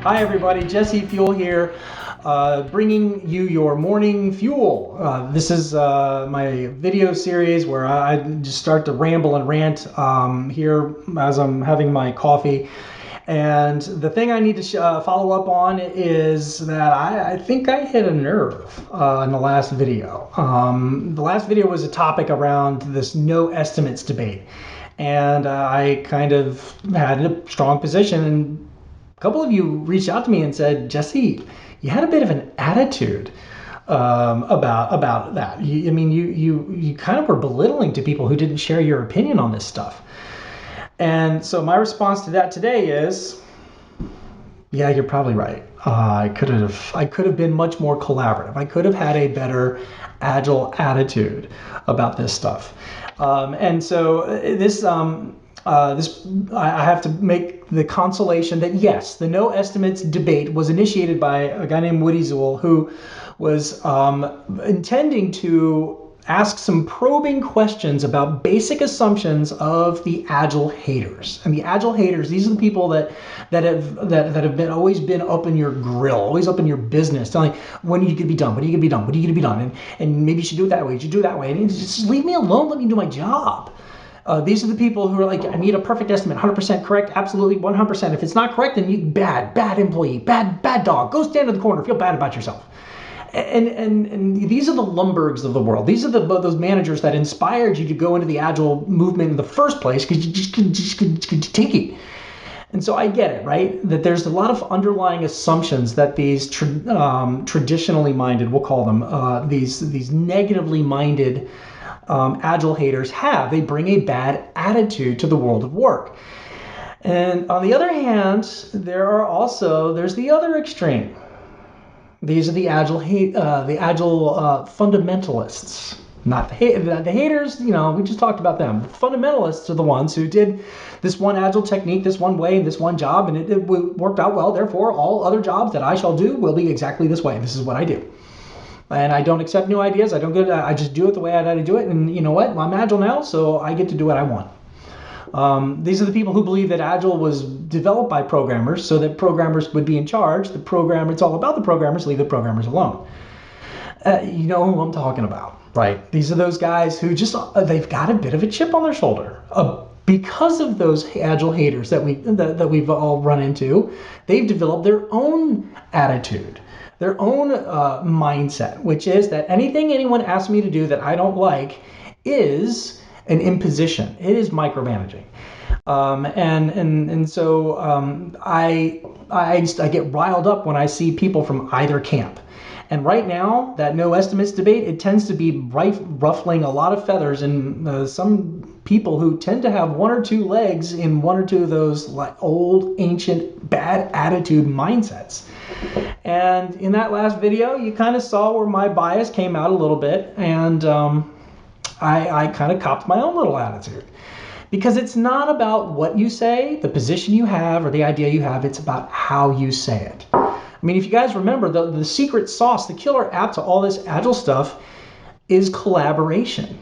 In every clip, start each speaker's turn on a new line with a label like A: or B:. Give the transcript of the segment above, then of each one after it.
A: Hi everybody, Jesse Fewell here, bringing you your morning fuel. This is my video series where I just start to ramble and rant here as I'm having my coffee. And the thing I need to follow up on is that I think I hit a nerve in the last video. The last video was a topic around this no estimates debate. And I kind of had a strong position, and a couple of you reached out to me and said, Jesse, you had a bit of an attitude about that. You kind of were belittling to people who didn't share your opinion on this stuff. And so my response to that today is, yeah, you're probably right. I could have been much more collaborative. I could have had a better agile attitude about this stuff. And so I have to make the consolation that yes, the no estimates debate was initiated by a guy named Woody Zool, who was intending to ask some probing questions about basic assumptions of the agile haters. And the agile haters, these are the people that have always been up in your grill, always up in your business, telling when are you gonna be done, when are you gonna be done, when are you gonna be done, and maybe you should do it that way, you should do it that way, and just leave me alone, let me do my job. These are the people who are like, I need a perfect estimate, 100% correct, absolutely 100%. If it's not correct, then you bad employee, bad dog. Go stand in the corner, feel bad about yourself. And these are the Lumbergs of the world. These are those managers that inspired you to go into the Agile movement in the first place because you just could take it. And so I get it, right? That there's a lot of underlying assumptions that these traditionally minded, we'll call them, these negatively minded Agile haters have. They bring a bad attitude to the world of work. And on the other hand, there's the other extreme. These are the Agile fundamentalists. Not the haters, we just talked about them. The fundamentalists are the ones who did this one Agile technique, this one way, this one job, and it worked out well. Therefore, all other jobs that I shall do will be exactly this way. This is what I do. And I don't accept new ideas. I just do it the way I had to do it. And you know what? I'm Agile now, so I get to do what I want. These are the people who believe that Agile was developed by programmers so that programmers would be in charge. It's all about the programmers, leave the programmers alone. You know who I'm talking about, right? These are those guys who just, they've got a bit of a chip on their shoulder. Because of those Agile haters that we've all run into, they've developed their own attitude, their own mindset, which is that anything anyone asks me to do that I don't like is an imposition. It is micromanaging. So I get riled up when I see people from either camp. And right now, that no estimates debate, it tends to be ruffling a lot of feathers in some people who tend to have one or two legs in one or two of those like old, ancient, bad attitude mindsets. And in that last video, you kind of saw where my bias came out a little bit, and I kind of copped my own little attitude. Because it's not about what you say, the position you have, or the idea you have, it's about how you say it. I mean, if you guys remember, the secret sauce, the killer app to all this Agile stuff is collaboration.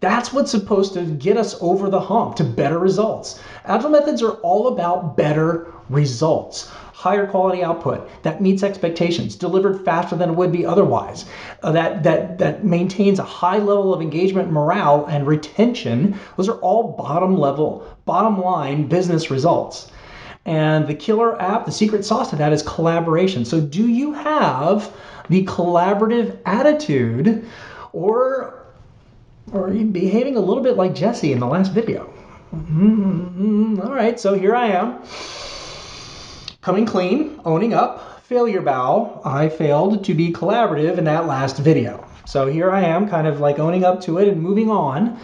A: That's what's supposed to get us over the hump to better results. Agile methods are all about better results. Higher quality output that meets expectations, delivered faster than it would be otherwise, that maintains a high level of engagement, morale, and retention. Those are all bottom line business results. And the killer app, the secret sauce to that is collaboration. So do you have the collaborative attitude, or are you behaving a little bit like Jesse in the last video? All right, so here I am. Coming clean, owning up, failure bow. I failed to be collaborative in that last video. So here I am kind of like owning up to it and moving on,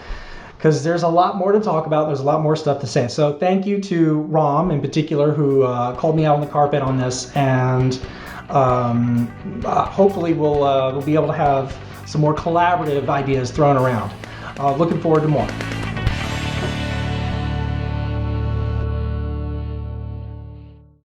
A: because there's a lot more to talk about. There's a lot more stuff to say. So thank you to Rom in particular, who called me out on the carpet on this, and hopefully we'll be able to have some more collaborative ideas thrown around. Looking forward to more.